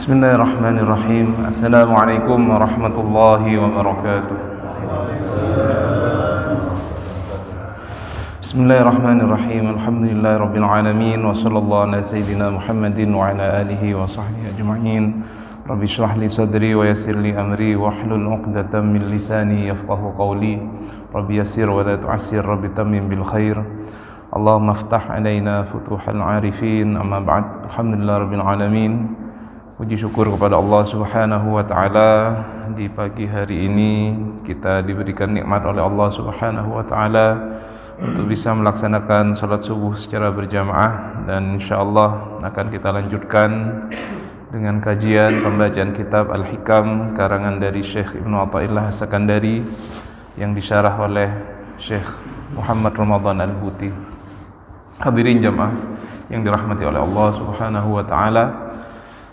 Bismillahirrahmanirrahim. Assalamualaikum warahmatullahi wabarakatuh. Bismillahirrahmanirrahim. Alhamdulillahirabbil alamin wa sallallahu ala sayyidina Muhammadin wa ala alihi wa sahbihi ajma'in. Rabbi shrah li sadri wa yassir li amri wa hlul 'uqdatam min lisani yafqahu qawli. Rabbi yassir wa la tu'assir, Rabbi tammim bil khair. Allahumma iftah alaina futuhal 'arifin. Amma ba'd. Alhamdulillahirabbil alamin. Puji syukur kepada Allah Subhanahu wa taala, di pagi hari ini kita diberikan nikmat oleh Allah Subhanahu wa taala untuk bisa melaksanakan salat subuh secara berjamaah, dan insyaallah akan kita lanjutkan dengan kajian pembacaan kitab Al-Hikam karangan dari Syekh Ibnu Athaillah As-Sakandari yang disyarah oleh Syekh Muhammad Ramadan Al-Buti. Hadirin jamaah yang dirahmati oleh Allah Subhanahu wa taala,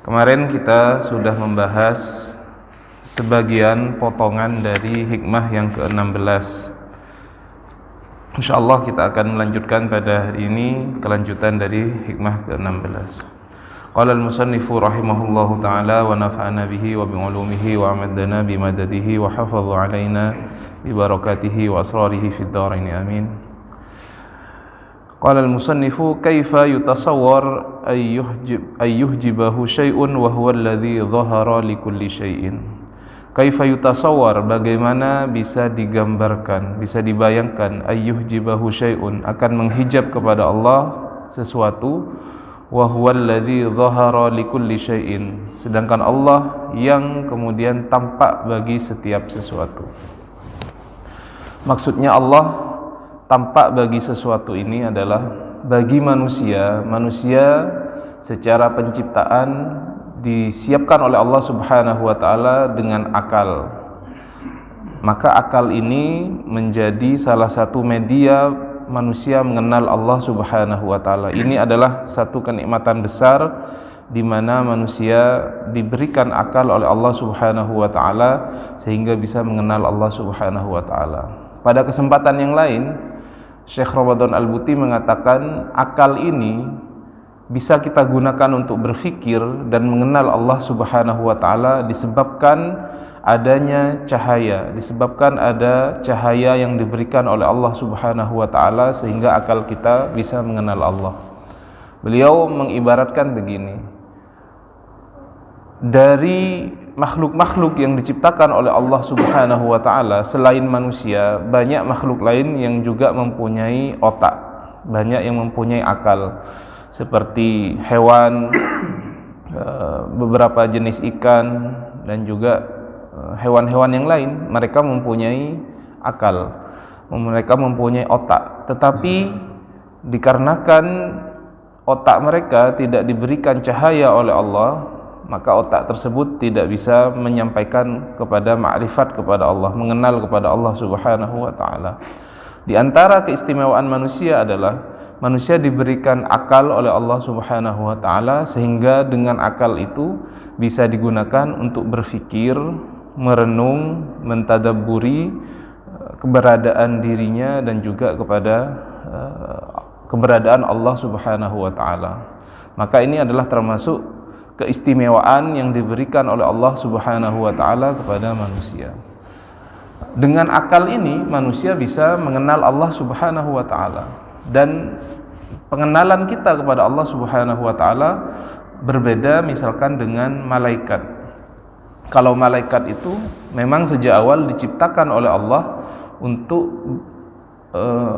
kemarin kita sudah membahas sebagian potongan dari hikmah yang ke-16. InsyaAllah kita akan melanjutkan pada hari ini kelanjutan dari hikmah ke-16. Qala al-musannifu rahimahullahu ta'ala wa nafa'ana bihi wa bi'ulumihi wa amadana bimadadihi wa hafadhu alaina bibarakatihi wa asrarihi fid dharain amin. Qala al-musannifu kaifa yutasawwar ayyuhjibahu syai'un wa huwa alladhi dhahara li kulli syai'in. Kaifa yutasawwar, bagaimana bisa digambarkan, bisa dibayangkan, ayyuhjibahu syai'un, akan menghijab kepada Allah sesuatu, wa huwa alladhi dhahara li kulli syai'in, sedangkan Allah yang kemudian tampak bagi setiap sesuatu. Maksudnya Allah tampak bagi sesuatu ini adalah bagi manusia secara penciptaan disiapkan oleh Allah Subhanahu wa taala dengan akal. Maka akal ini menjadi salah satu media manusia mengenal Allah Subhanahu wa taala. Ini adalah satu kenikmatan besar di mana manusia diberikan akal oleh Allah Subhanahu wa taala sehingga bisa mengenal Allah Subhanahu wa taala. Pada kesempatan yang lain, Syekh Ramadan Al-Buti mengatakan akal ini bisa kita gunakan untuk berfikir dan mengenal Allah Subhanahu wa taala disebabkan adanya cahaya, disebabkan ada cahaya yang diberikan oleh Allah Subhanahu wa taala sehingga akal kita bisa mengenal Allah. Beliau mengibaratkan begini, dari makhluk-makhluk yang diciptakan oleh Allah Subhanahu wa taala selain manusia, banyak makhluk lain yang juga mempunyai otak, banyak yang mempunyai akal, seperti hewan, beberapa jenis ikan, dan juga hewan-hewan yang lain. Mereka mempunyai akal, mereka mempunyai otak, tetapi dikarenakan otak mereka tidak diberikan cahaya oleh Allah, maka otak tersebut tidak bisa menyampaikan kepada ma'rifat kepada Allah, mengenal kepada Allah Subhanahu wa taala. Di antara keistimewaan manusia adalah manusia diberikan akal oleh Allah Subhanahu wa taala sehingga dengan akal itu bisa digunakan untuk berfikir, merenung, mentadabburi keberadaan dirinya dan juga kepada keberadaan Allah Subhanahu wa taala. Maka ini adalah termasuk keistimewaan yang diberikan oleh Allah Subhanahu wa taala kepada manusia. Dengan akal ini manusia bisa mengenal Allah Subhanahu wa taala, dan pengenalan kita kepada Allah Subhanahu wa taala berbeda misalkan dengan malaikat. Kalau malaikat itu memang sejak awal diciptakan oleh Allah untuk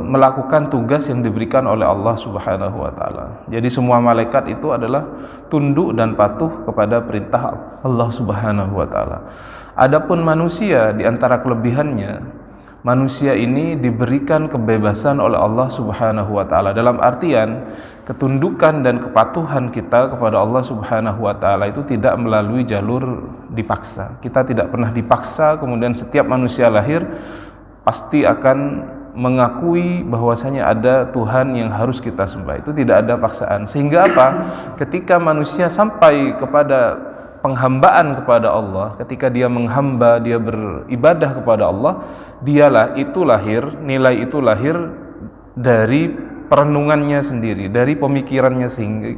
melakukan tugas yang diberikan oleh Allah Subhanahu wa taala. Jadi semua malaikat itu adalah tunduk dan patuh kepada perintah Allah Subhanahu wa taala. Adapun manusia, di antara kelebihannya, manusia ini diberikan kebebasan oleh Allah Subhanahu wa taala. Dalam artian ketundukan dan kepatuhan kita kepada Allah Subhanahu wa taala itu tidak melalui jalur dipaksa. Kita tidak pernah dipaksa, kemudian setiap manusia lahir pasti akan mengakui bahwasanya ada Tuhan yang harus kita sembah. Itu tidak ada paksaan. Sehingga apa? Ketika manusia sampai kepada penghambaan kepada Allah, ketika dia menghamba, dia beribadah kepada Allah, dialah itu lahir, nilai itu lahir dari perenungannya sendiri, dari pemikirannya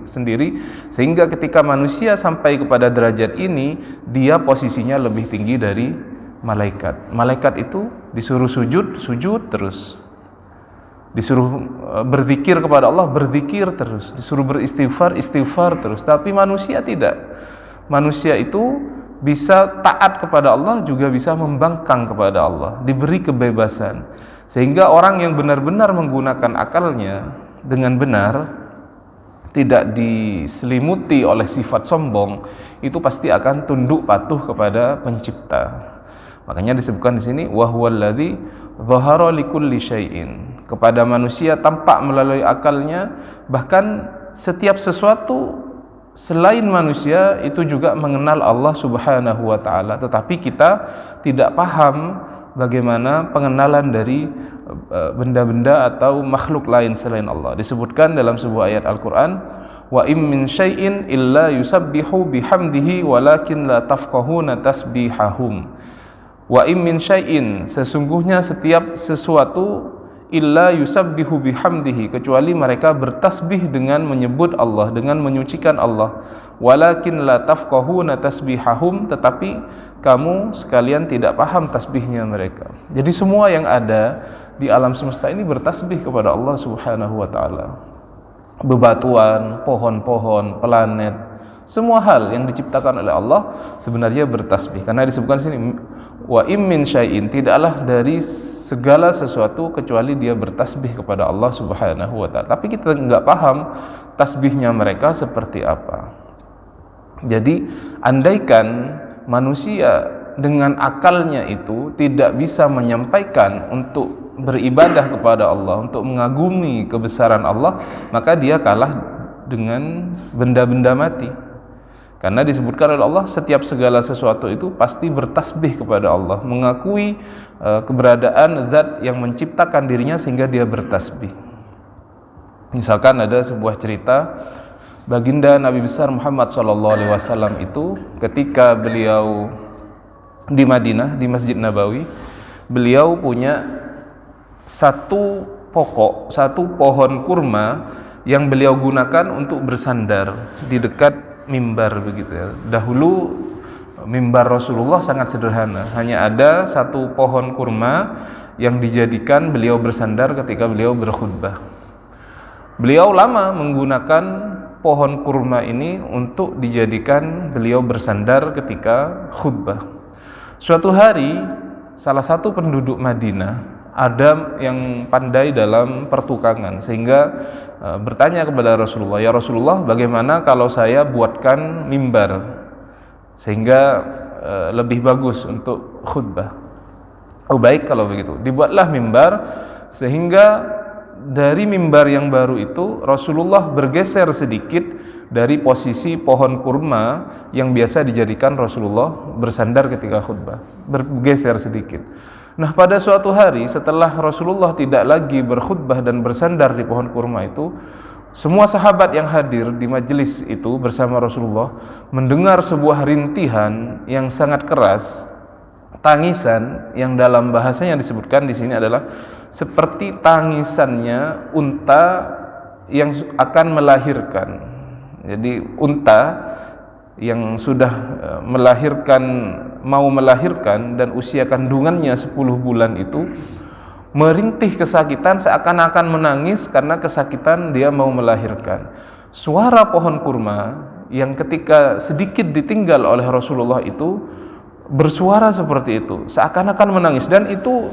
sendiri, sehingga ketika manusia sampai kepada derajat ini, dia posisinya lebih tinggi dari malaikat. Malaikat itu disuruh sujud, sujud terus. Disuruh berzikir kepada Allah, berzikir terus. Disuruh beristighfar, istighfar terus. Tapi manusia tidak. Manusia itu bisa taat kepada Allah, juga bisa membangkang kepada Allah, diberi kebebasan. Sehingga orang yang benar-benar menggunakan akalnya dengan benar, tidak diselimuti oleh sifat sombong, itu pasti akan tunduk patuh kepada pencipta. Makanya disebutkan di sini wa huwallazi dhahara likulli syai'in. Kepada manusia tampak melalui akalnya, bahkan setiap sesuatu selain manusia itu juga mengenal Allah Subhanahu wa taala, tetapi kita tidak paham bagaimana pengenalan dari benda-benda atau makhluk lain selain Allah. Disebutkan dalam sebuah ayat Al-Qur'an, wa im min syai'in illa yusabbihu bihamdihi walakin la tafqahuna tasbihahum. Wa im min syai'in, sesungguhnya setiap sesuatu, illa yusabbihu bihamdihi, kecuali mereka bertasbih dengan menyebut Allah, dengan menyucikan Allah. Walakin la tafqahuna tasbihahum, tetapi kamu sekalian tidak paham tasbihnya mereka. Jadi semua yang ada di alam semesta ini bertasbih kepada Allah Subhanahu wa taala. Bebatuan, pohon-pohon, planet, semua hal yang diciptakan oleh Allah sebenarnya bertasbih. Karena disebutkan di sini wa im min syai'in, tidaklah dari segala sesuatu kecuali dia bertasbih kepada Allah Subhanahu wa taala. Tapi kita enggak paham tasbihnya mereka seperti apa. Jadi andaikan manusia dengan akalnya itu tidak bisa menyampaikan untuk beribadah kepada Allah, untuk mengagumi kebesaran Allah, maka dia kalah dengan benda-benda mati. Karena disebutkan oleh Allah, setiap segala sesuatu itu pasti bertasbih kepada Allah, mengakui keberadaan zat yang menciptakan dirinya sehingga dia bertasbih. Misalkan ada sebuah cerita, baginda Nabi besar Muhammad SAW itu ketika beliau di Madinah, di Masjid Nabawi, beliau punya satu pohon kurma yang beliau gunakan untuk bersandar di dekat mimbar begitu ya. Dahulu mimbar Rasulullah sangat sederhana, hanya ada satu pohon kurma yang dijadikan beliau bersandar ketika beliau berkhutbah. Beliau lama menggunakan pohon kurma ini untuk dijadikan beliau bersandar ketika khutbah. Suatu hari salah satu penduduk Madinah ada yang pandai dalam pertukangan, sehingga bertanya kepada Rasulullah, ya Rasulullah, bagaimana kalau saya buatkan mimbar sehingga lebih bagus untuk khutbah? Oh baik kalau begitu, dibuatlah mimbar, sehingga dari mimbar yang baru itu Rasulullah bergeser sedikit dari posisi pohon kurma yang biasa dijadikan Rasulullah bersandar ketika khutbah, bergeser sedikit. Nah, pada suatu hari setelah Rasulullah tidak lagi berkhutbah dan bersandar di pohon kurma itu, semua sahabat yang hadir di majelis itu bersama Rasulullah mendengar sebuah rintihan yang sangat keras, tangisan yang dalam bahasanya disebutkan di sini adalah seperti tangisannya unta yang akan melahirkan. Jadi unta yang sudah mau melahirkan dan usia kandungannya 10 bulan itu merintih kesakitan, seakan-akan menangis karena kesakitan dia mau melahirkan. Suara pohon kurma yang ketika sedikit ditinggal oleh Rasulullah itu bersuara seperti itu, seakan-akan menangis, dan itu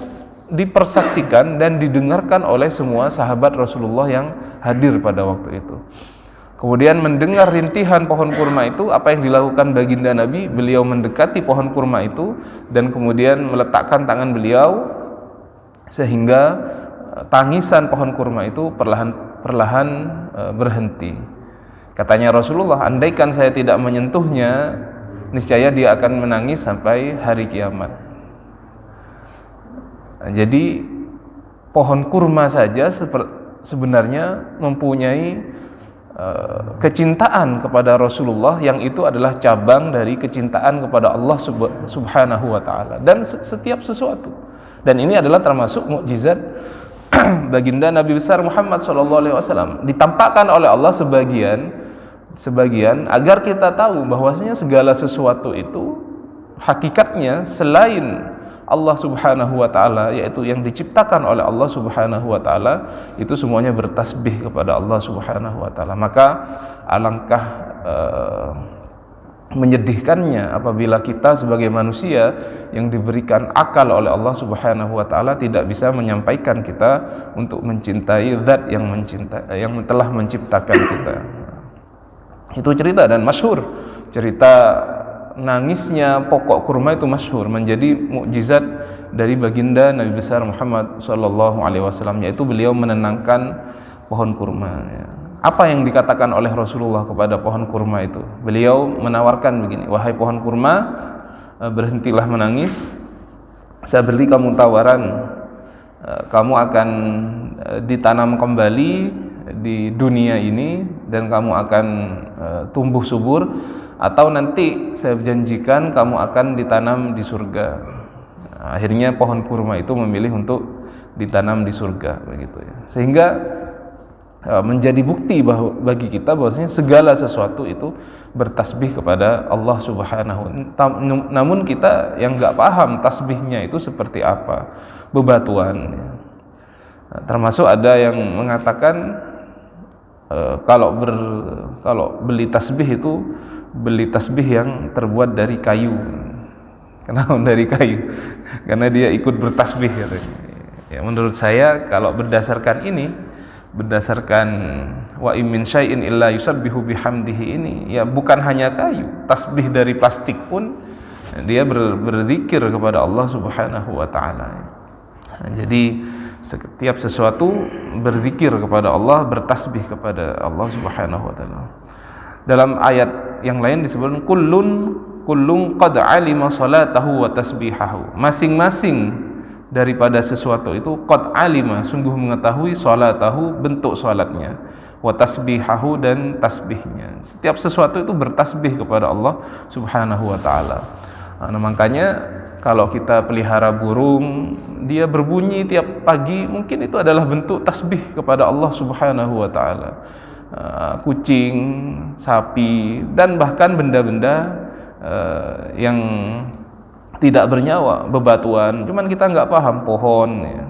dipersaksikan dan didengarkan oleh semua sahabat Rasulullah yang hadir pada waktu itu. Kemudian mendengar rintihan pohon kurma itu, apa yang dilakukan baginda Nabi? Beliau mendekati pohon kurma itu dan kemudian meletakkan tangan beliau sehingga tangisan pohon kurma itu perlahan berhenti. Katanya Rasulullah, andaikan saya tidak menyentuhnya, niscaya dia akan menangis sampai hari kiamat. Jadi pohon kurma saja sebenarnya mempunyai kecintaan kepada Rasulullah, yang itu adalah cabang dari kecintaan kepada Allah Subhanahu wa ta'ala dan setiap sesuatu. Dan ini adalah termasuk mukjizat baginda Nabi besar Muhammad SAW ditampakkan oleh Allah sebagian agar kita tahu bahwasanya segala sesuatu itu hakikatnya selain Allah Subhanahu wa taala, yaitu yang diciptakan oleh Allah Subhanahu wa taala, itu semuanya bertasbih kepada Allah Subhanahu wa taala. Maka alangkah menyedihkannya apabila kita sebagai manusia yang diberikan akal oleh Allah Subhanahu wa taala tidak bisa menyampaikan kita untuk mencintai zat yang telah menciptakan kita. Itu cerita dan masyhur. Cerita nangisnya pokok kurma itu masyhur, menjadi mukjizat dari baginda Nabi besar Muhammad sallallahu alaihi wasallam, yaitu beliau menenangkan pohon kurma. Apa yang dikatakan oleh Rasulullah kepada pohon kurma itu? Beliau menawarkan begini, wahai pohon kurma, berhentilah menangis, saya beri kamu tawaran, kamu akan ditanam kembali di dunia ini dan kamu akan tumbuh subur, atau nanti saya janjikan kamu akan ditanam di surga. Akhirnya pohon kurma itu memilih untuk ditanam di surga, begitu ya. Sehingga menjadi bukti bagi kita bahwasanya segala sesuatu itu bertasbih kepada Allah Subhanahu. Namun kita yang nggak paham tasbihnya itu seperti apa, bebatuan ya. Termasuk ada yang mengatakan kalau beli tasbih itu beli tasbih yang terbuat dari kayu. Kenapa dari kayu? Karena dia ikut bertasbih katanya. Ya, menurut saya kalau berdasarkan wa in min syai'in illa yusabbihu bihamdihi ini, ya bukan hanya kayu, tasbih dari plastik pun dia berzikir kepada Allah Subhanahu wa taala. Nah, jadi setiap sesuatu berzikir kepada Allah, bertasbih kepada Allah Subhanahu wa taala. Dalam ayat yang lain disebutkan kullun qad alima salatahu wa tasbihahu. Masing-masing daripada sesuatu itu qad alima, sungguh mengetahui salatahu, bentuk salatnya, wa tasbihahu, dan tasbihnya. Setiap sesuatu itu bertasbih kepada Allah Subhanahu wa taala. Nah, makanya kalau kita pelihara burung, dia berbunyi tiap pagi, mungkin itu adalah bentuk tasbih kepada Allah Subhanahu wa taala. Kucing, sapi, dan bahkan benda-benda yang tidak bernyawa, bebatuan, cuman kita nggak paham, pohon ya.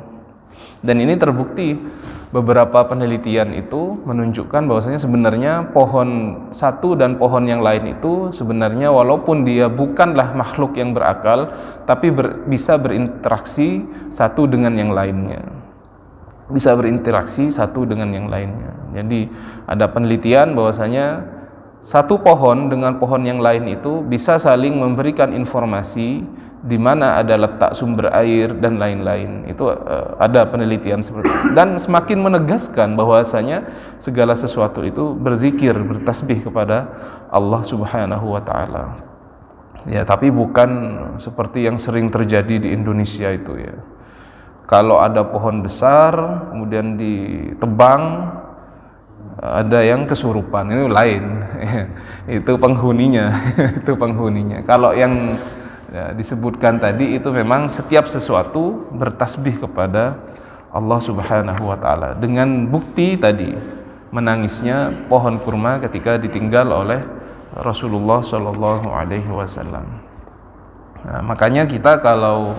Dan ini terbukti, beberapa penelitian itu menunjukkan bahwasanya sebenarnya pohon satu dan pohon yang lain itu sebenarnya walaupun dia bukanlah makhluk yang berakal, tapi bisa berinteraksi satu dengan yang lainnya. Bisa berinteraksi satu dengan yang lainnya. Jadi ada penelitian bahwasanya satu pohon dengan pohon yang lain itu bisa saling memberikan informasi di mana ada letak sumber air dan lain-lain. Itu ada penelitian seperti itu. Dan semakin menegaskan bahwasanya segala sesuatu itu berzikir, bertasbih kepada Allah Subhanahu wa taala. Ya, tapi bukan seperti yang sering terjadi di Indonesia itu ya. Kalau ada pohon besar kemudian ditebang, ada yang kesurupan, itu lain. Itu penghuninya. Itu penghuninya. Kalau yang disebutkan tadi itu memang setiap sesuatu bertasbih kepada Allah Subhanahu wa taala, dengan bukti tadi menangisnya pohon kurma ketika ditinggal oleh Rasulullah sallallahu alaihi wasallam. Nah, makanya kita kalau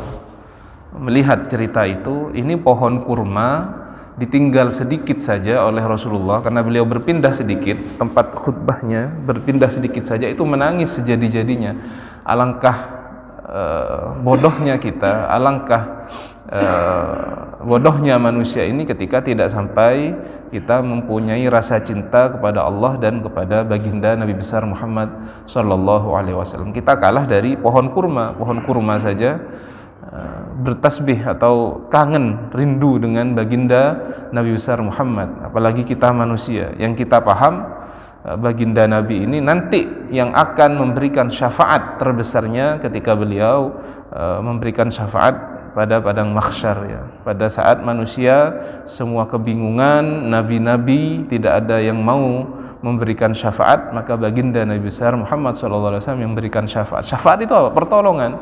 melihat cerita itu, ini pohon kurma ditinggal sedikit saja oleh Rasulullah karena beliau berpindah sedikit, tempat khutbahnya berpindah sedikit saja, itu menangis sejadi-jadinya. Alangkah bodohnya kita, alangkah bodohnya manusia ini ketika tidak sampai kita mempunyai rasa cinta kepada Allah dan kepada baginda Nabi besar Muhammad sallallahu alaihi wasallam. Kita kalah dari pohon kurma saja bertasbih atau kangen, rindu dengan baginda Nabi besar Muhammad. Apalagi kita manusia yang kita paham baginda Nabi ini nanti yang akan memberikan syafaat terbesarnya ketika beliau memberikan syafaat pada padang mahsyar ya. Pada saat manusia semua kebingungan, nabi-nabi tidak ada yang mau memberikan syafaat, maka baginda Nabi besar Muhammad sallallahu alaihi wasallam yang memberikan syafaat. Syafaat itu apa? Pertolongan.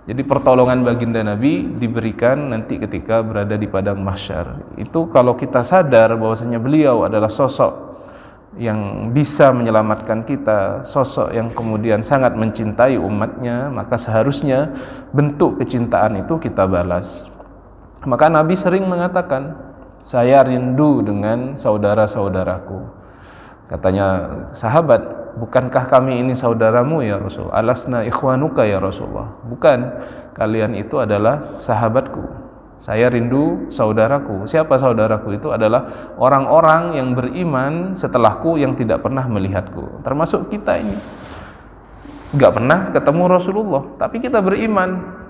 Jadi pertolongan baginda Nabi diberikan nanti ketika berada di padang mahsyar. Itu kalau kita sadar bahwasanya beliau adalah sosok yang bisa menyelamatkan kita, sosok yang kemudian sangat mencintai umatnya, maka seharusnya bentuk kecintaan itu kita balas. Maka Nabi sering mengatakan, saya rindu dengan saudara-saudaraku. Katanya sahabat, bukankah kami ini saudaramu ya Rasul? Alasna ikhwanuka ya Rasulullah. Bukan, kalian itu adalah sahabatku. Saya rindu saudaraku. Siapa saudaraku? Itu adalah orang-orang yang beriman setelahku yang tidak pernah melihatku. Termasuk kita ini. Enggak pernah ketemu Rasulullah, tapi kita beriman.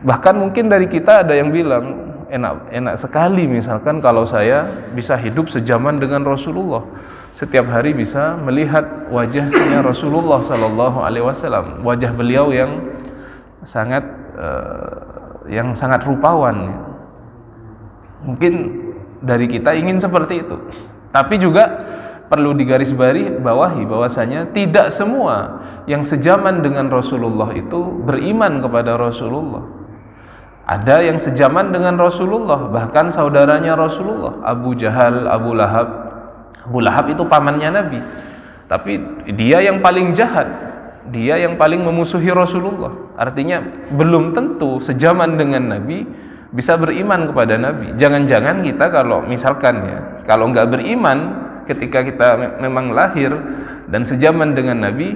Bahkan mungkin dari kita ada yang bilang, enak sekali misalkan kalau saya bisa hidup sejaman dengan Rasulullah. Setiap hari bisa melihat wajahnya Rasulullah sallallahu alaihi wasallam, wajah beliau yang sangat rupawan. Mungkin dari kita ingin seperti itu. Tapi juga perlu digarisbawahi bahwasanya tidak semua yang sejaman dengan Rasulullah itu beriman kepada Rasulullah. Ada yang sejaman dengan Rasulullah, bahkan saudaranya Rasulullah, Abu Jahal, Abu Lahab. Abu Lahab itu pamannya Nabi, tapi dia yang paling jahat, dia yang paling memusuhi Rasulullah. Artinya belum tentu sejaman dengan Nabi bisa beriman kepada Nabi. Jangan-jangan kita kalau misalkan kalau nggak beriman ketika kita memang lahir dan sejaman dengan Nabi,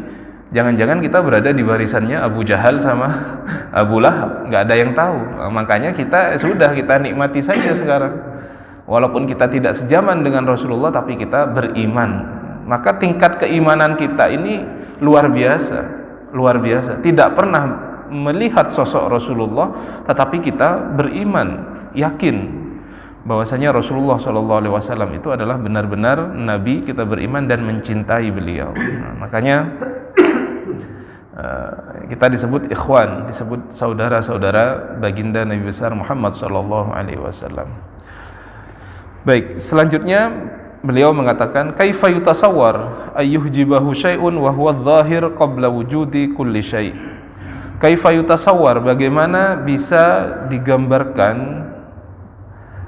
jangan-jangan kita berada di barisannya Abu Jahal sama Abu Lahab, nggak ada yang tahu. Makanya kita nikmati saja sekarang. Walaupun kita tidak sejaman dengan Rasulullah, tapi kita beriman. Maka tingkat keimanan kita ini luar biasa. Tidak pernah melihat sosok Rasulullah, tetapi kita beriman, yakin bahwasanya Rasulullah SAW itu adalah benar-benar Nabi. Kita beriman dan mencintai beliau. Makanya kita disebut ikhwan, disebut saudara-saudara baginda Nabi besar Muhammad SAW. Baik, selanjutnya beliau mengatakan, kaifa yutasawwar ayyuhjibahu syai'un wa huwa adh-dhahir qabla wujudi kulli syai'. Kaifa yutasawwar, bagaimana bisa digambarkan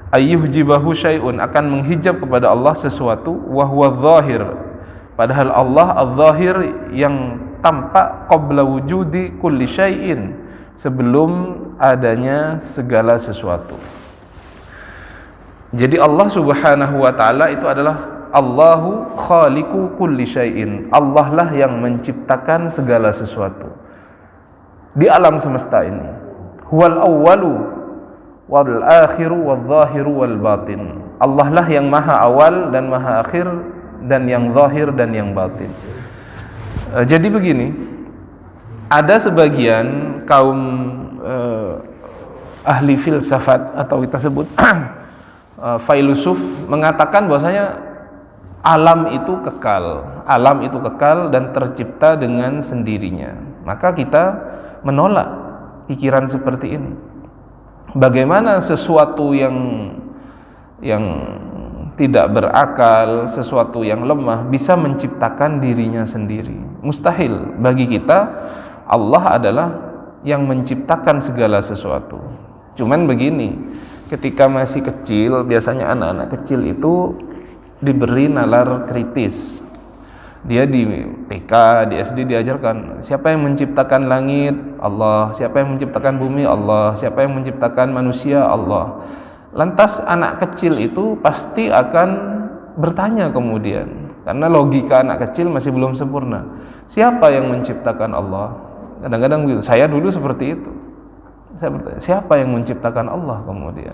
ayyuhjibahu syai'un, akan menghijab kepada Allah sesuatu, wa huwa adh-dhahir, padahal Allah adh-dhahir yang tampak, qabla wujudi kulli syai'in, sebelum adanya segala sesuatu. Jadi Allah Subhanahu wa taala itu adalah Allahu khaliqu kulli syai'in. Allah lah yang menciptakan segala sesuatu di alam semesta ini. Huwal awwalu wal akhiru wal zahiru wal batin. Allah lah yang maha awal dan maha akhir, dan yang zahir dan yang batin. Jadi begini, ada sebagian kaum ahli filsafat atau kita sebut filosof mengatakan bahwasanya alam itu kekal dan tercipta dengan sendirinya. Maka kita menolak pikiran seperti ini. Bagaimana sesuatu yang tidak berakal, sesuatu yang lemah bisa menciptakan dirinya sendiri? Mustahil. Bagi kita Allah adalah yang menciptakan segala sesuatu. Cuman begini, ketika masih kecil, biasanya anak-anak kecil itu diberi nalar kritis. Dia di TK, di SD diajarkan, siapa yang menciptakan langit? Allah. Siapa yang menciptakan bumi? Allah. Siapa yang menciptakan manusia? Allah. Lantas anak kecil itu pasti akan bertanya kemudian, karena logika anak kecil masih belum sempurna, siapa yang menciptakan Allah? Kadang-kadang begitu. Saya dulu seperti itu. Saya bertanya, siapa yang menciptakan Allah kemudian?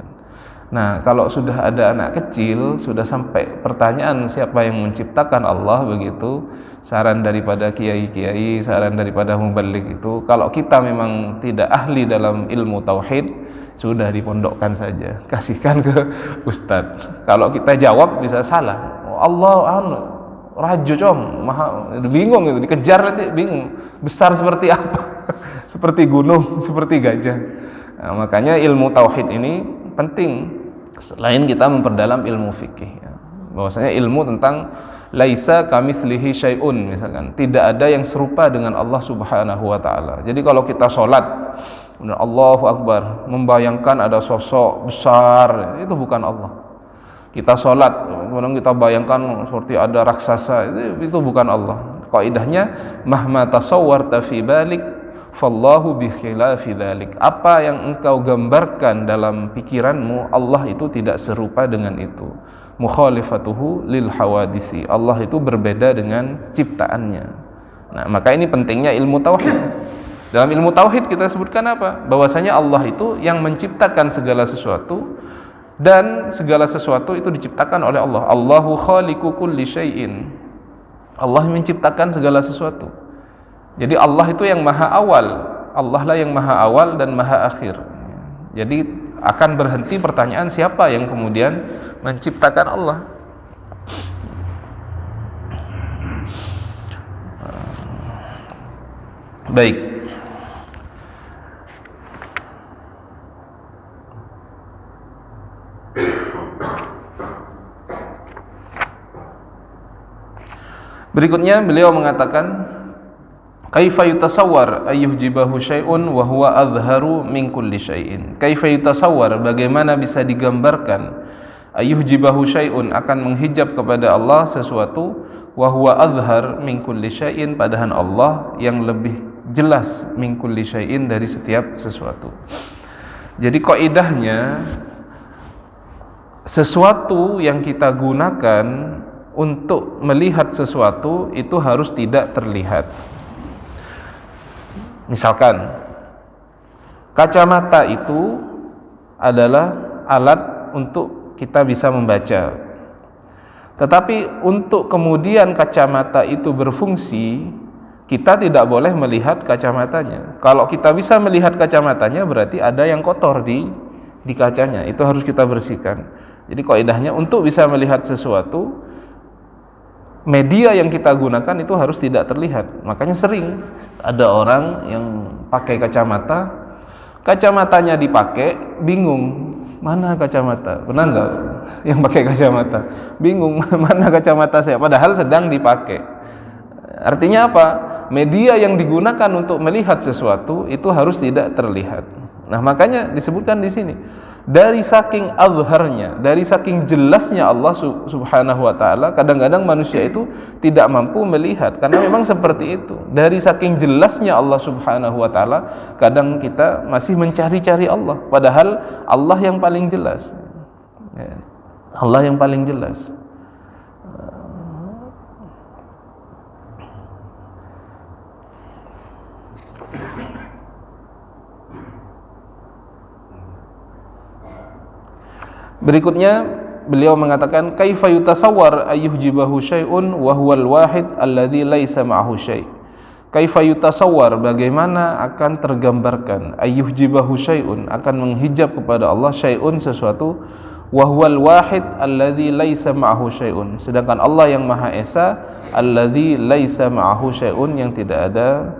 Nah, kalau sudah ada anak kecil, sudah sampai pertanyaan siapa yang menciptakan Allah begitu, saran daripada kiai-kiai, saran daripada mubalik itu, kalau kita memang tidak ahli dalam ilmu tauhid, sudah dipondokkan saja, kasihkan ke ustadz. Kalau kita jawab bisa salah. Oh, Allah rajo maha, bingung gitu, dikejar nanti bingung, besar seperti apa? Seperti gunung, seperti gajah. Nah, makanya ilmu tauhid ini penting. Selain kita memperdalam ilmu fikih, bahwasanya ilmu tentang laisa kamitslihi syai'un, misalkan tidak ada yang serupa dengan Allah Subhanahu wa taala. Jadi kalau kita sholat Allahu Akbar, membayangkan ada sosok besar, itu bukan Allah. Kita sholat kemudian kita bayangkan seperti ada raksasa, itu bukan Allah. Kaidahnya mahma tasawwarta fi balik fallahu bi khilafi dzalik. Apa yang engkau gambarkan dalam pikiranmu, Allah itu tidak serupa dengan itu. Mukhalifatuhu lil hawadisi. Allah itu berbeda dengan ciptaannya. Nah, maka ini pentingnya ilmu tauhid. Dalam ilmu tauhid kita sebutkan apa? Bahwasanya Allah itu yang menciptakan segala sesuatu, dan segala sesuatu itu diciptakan oleh Allah. Allahu khaliqu kulli syai'in. Allah menciptakan segala sesuatu. Jadi Allah itu yang maha awal. Allah lah yang maha awal dan maha akhir. Jadi akan berhenti pertanyaan siapa yang kemudian menciptakan Allah. Baik. Berikutnya beliau mengatakan, kaifa yutasawwar ayyuhjibahu syai'un wa huwa azharu min kulli syai'in. Kaifa yutasawwar, bagaimana bisa digambarkan, ayyuhjibahu syai'un, akan menghijab kepada Allah sesuatu, wa huwa azhar min kulli syai'in, padahal Allah yang lebih jelas min kulli syai'in, dari setiap sesuatu. Jadi kaidahnya, sesuatu yang kita gunakan untuk melihat sesuatu itu harus tidak terlihat. Misalkan kacamata itu adalah alat untuk kita bisa membaca. Tetapi untuk kemudian kacamata itu berfungsi, kita tidak boleh melihat kacamatanya. Kalau kita bisa melihat kacamatanya, berarti ada yang kotor di kacanya. Itu harus kita bersihkan. Jadi kaidahnya, untuk bisa melihat sesuatu, media yang kita gunakan itu harus tidak terlihat. Makanya sering ada orang yang pakai kacamata, kacamatanya dipakai, bingung mana kacamata. Benar nggak? Yang pakai kacamata bingung mana kacamata saya, padahal sedang dipakai. Artinya apa? Media yang digunakan untuk melihat sesuatu itu harus tidak terlihat. Nah, makanya disebutkan di sini, dari saking azharnya, dari saking jelasnya Allah Subhanahu wa ta'ala, kadang-kadang manusia itu tidak mampu melihat, karena memang seperti itu. Dari saking jelasnya Allah Subhanahu wa ta'ala, kadang kita masih mencari-cari Allah, padahal Allah yang paling jelas. Allah yang paling jelas. Berikutnya beliau mengatakan, kaifa yutasawwar ayyuhjibahu syai'un wa huwal wahid alladzi laisa ma'ahu syai'. Kaifa yutasawwar, bagaimana akan tergambarkan, ayyuhjibahu syai'un, akan menghijab kepada Allah, syai'un, sesuatu, wa huwal wahid alladzi laisa ma'ahu syai'un, sedangkan Allah yang Maha Esa, alladzi laisa ma'ahu syai'un, yang tidak ada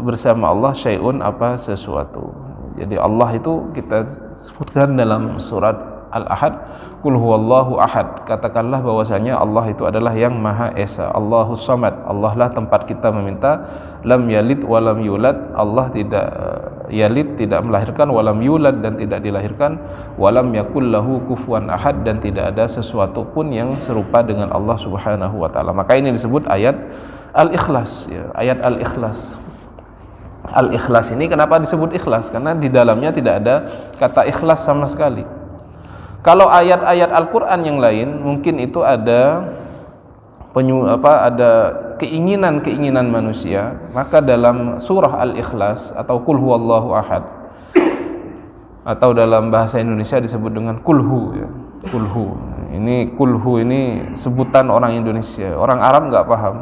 bersama Allah syai'un, apa, sesuatu. Jadi Allah itu kita sebutkan dalam surat Al-Ahad, Qul huwallahu ahad. Katakanlah bahwasanya Allah itu adalah yang Maha Esa, Allahus Samad. Allah lah tempat kita meminta. Lam yalid walam yulad, Allah tidak yalid, tidak melahirkan, walam yulad, dan tidak dilahirkan, walam yakul lahu kufuwan ahad, dan tidak ada sesuatu pun yang serupa dengan Allah Subhanahu wa ta'ala. Maka ini disebut ayat Al-Ikhlas, ya, ayat Al-Ikhlas. Al-Ikhlas ini kenapa disebut ikhlas? Karena di dalamnya tidak ada kata ikhlas sama sekali. Kalau ayat-ayat Al-Quran yang lain mungkin itu ada ada keinginan-keinginan manusia, maka dalam surah Al-Ikhlas atau Qul huwallahu ahad, atau dalam bahasa Indonesia disebut dengan kulhu, ya. Kulhu. Ini kulhu ini sebutan orang Indonesia. Orang Arab nggak paham.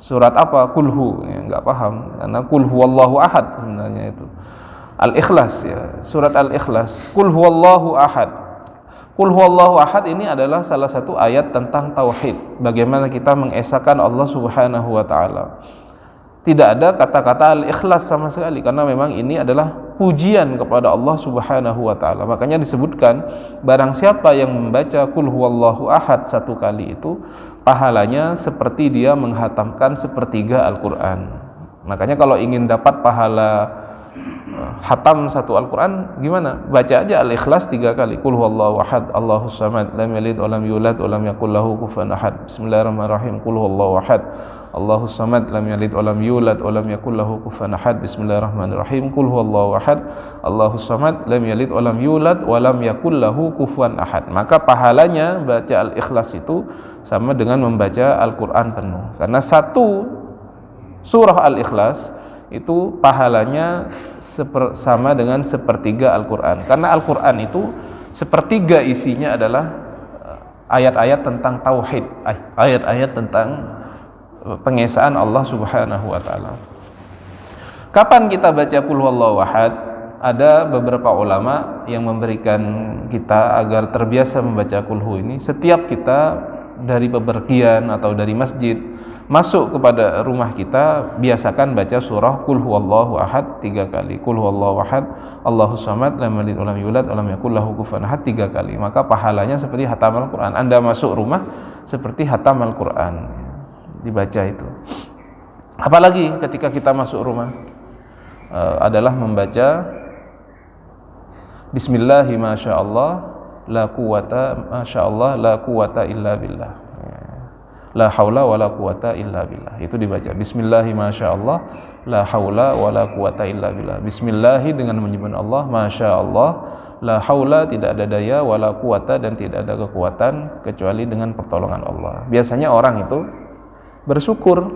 Surat apa? Kulhu, ya, nggak paham. Karena Qul huwallahu ahad sebenarnya itu. Al-Ikhlas, ya. Surat Al-Ikhlas. Qul huwallahu ahad. Qul huwallahu ahad ini adalah salah satu ayat tentang tauhid, bagaimana kita mengesahkan Allah Subhanahu wa ta'ala. Tidak ada kata-kata al-ikhlas sama sekali, karena memang ini adalah pujian kepada Allah Subhanahu wa ta'ala. Makanya disebutkan, barang siapa yang membaca Qul huwallahu ahad satu kali itu, pahalanya seperti dia menghatamkan sepertiga Al-Quran. Makanya kalau ingin dapat pahala hatam satu Al-Quran, gimana? Baca aja Al-Ikhlas 3 kali. Qul huwallahu ahad, Allahus samad, lam yalid walam yulad walam yakul lahu kufuwan ahad. Bismillahirrahmanirrahim. Qul huwallahu ahad, Allahus samad, lam yalid walam yulad walam yakul lahu kufuwan ahad. Bismillahirrahmanirrahim. Qul huwallahu ahad, Allahus samad, lam yalid walam yulad walam yakul lahu kufuwan ahad. Maka pahalanya baca Al-Ikhlas itu sama dengan membaca Al-Quran penuh. Karena satu surah Al-Ikhlas itu pahalanya sama dengan sepertiga Al-Quran. Karena Al-Quran itu sepertiga isinya adalah ayat-ayat tentang tauhid, ayat-ayat tentang pengesaan Allah Subhanahu wa taala. Kapan kita baca Qul huwallahu ahad? Ada beberapa ulama yang memberikan kita agar terbiasa membaca Qul hu ini setiap kita dari bepergian atau dari masjid masuk kepada rumah kita, biasakan baca surah Qul huwallahu ahad 3 kali. Qul huwallahu ahad, Allahus samad, lam yalid walam yulad walam yakul lahu kufuwan ahad 3 kali. Maka pahalanya seperti hatam Al-Qur'an. Anda masuk rumah seperti hatam Al-Qur'an. Dibaca itu. Apalagi ketika kita masuk rumah adalah membaca Bismillahi masyaallah la quwata masyaallah la quwata illa billah. La haula wala quwata illa billah. Itu dibaca Bismillahi masyaallah la haula wala quwata illa billah. Bismillahi dengan menyebut Allah, masyaallah, la haula tidak ada daya, wala quwata dan tidak ada kekuatan kecuali dengan pertolongan Allah. Biasanya orang itu bersyukur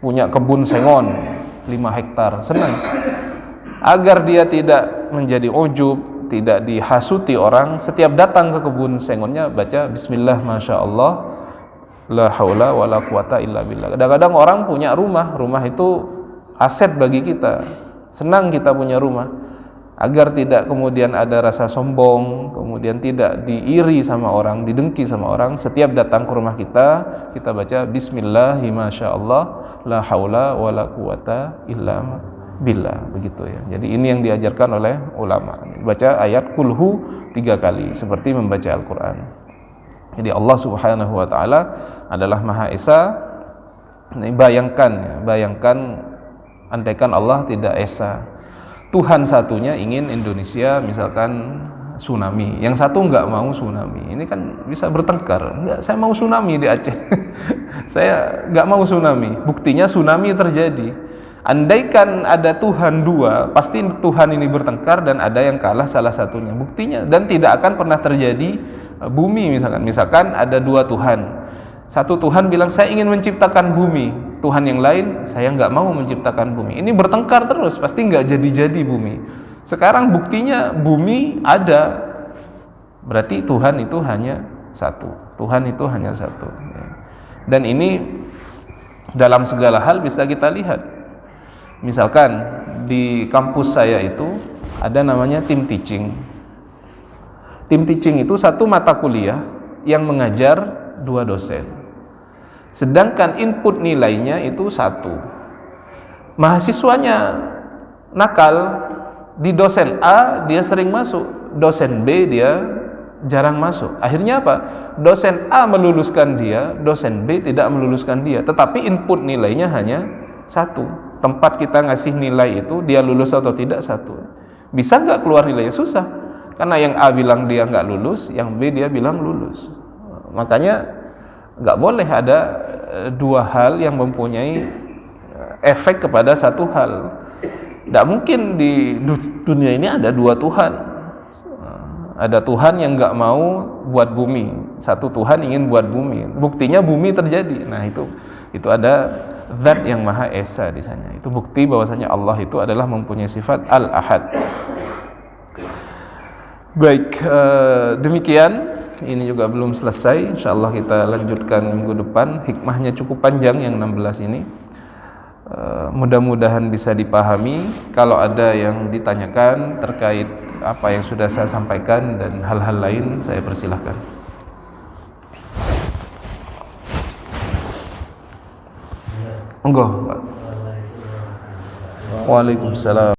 punya kebun sengon 5 hektar, senang. Agar dia tidak menjadi ujub, tidak dihasuti orang, setiap datang ke kebun sengonnya baca Bismillah masyaallah la haula wala quwata illa billah. Kadang-kadang orang punya rumah itu aset bagi kita. Senang kita punya rumah. Agar tidak kemudian ada rasa sombong, kemudian tidak diiri sama orang, didengki sama orang, setiap datang ke rumah kita baca Bismillahi masyaallah la haula wala quwata illa billah, begitu ya. Jadi ini yang diajarkan oleh ulama. Baca ayat Qul hu 3 kali seperti membaca Al-Qur'an. Jadi Allah Subhanahu wa taala adalah Maha Esa. Ini bayangkan andaikan Allah tidak esa. Tuhan satunya ingin Indonesia misalkan tsunami, yang satu enggak mau tsunami. Ini kan bisa bertengkar. Enggak, saya mau tsunami di Aceh. Saya enggak mau tsunami. Buktinya tsunami terjadi. Andaikan ada Tuhan 2, pasti Tuhan ini bertengkar dan ada yang kalah salah satunya. Buktinya, dan tidak akan pernah terjadi bumi misalkan ada 2 Tuhan. Satu Tuhan bilang saya ingin menciptakan bumi, Tuhan yang lain saya nggak mau menciptakan bumi. Ini bertengkar terus, pasti nggak jadi bumi. Sekarang buktinya bumi ada, berarti Tuhan itu hanya satu. Tuhan itu hanya satu. Dan ini dalam segala hal bisa kita lihat. Misalkan di kampus saya itu ada namanya tim teaching. Tim teaching itu satu mata kuliah yang mengajar 2 dosen. Sedangkan input nilainya itu 1. Mahasiswanya nakal, di dosen A dia sering masuk, dosen B dia jarang masuk. Akhirnya apa? Dosen A meluluskan dia, dosen B tidak meluluskan dia. Tetapi input nilainya hanya 1. Tempat kita ngasih nilai itu dia lulus atau tidak 1. Bisa nggak keluar nilainya? Susah. Karena yang A bilang dia nggak lulus, yang B dia bilang lulus. Makanya nggak boleh ada 2 hal yang mempunyai efek kepada satu hal. Nggak mungkin di dunia ini ada 2 Tuhan. Ada Tuhan yang nggak mau buat bumi, satu Tuhan ingin buat bumi. Buktinya bumi terjadi. Nah itu ada Zat yang Maha Esa di sana. Itu bukti bahwasanya Allah itu adalah mempunyai sifat Al-Ahad. Baik, demikian. Ini juga belum selesai. Insyaallah kita lanjutkan minggu depan. Hikmahnya cukup panjang yang 16 ini. Mudah-mudahan bisa dipahami. Kalau ada yang ditanyakan terkait apa yang sudah saya sampaikan dan hal-hal lain, saya persilahkan. Monggo, Pak. Waalaikumsalam.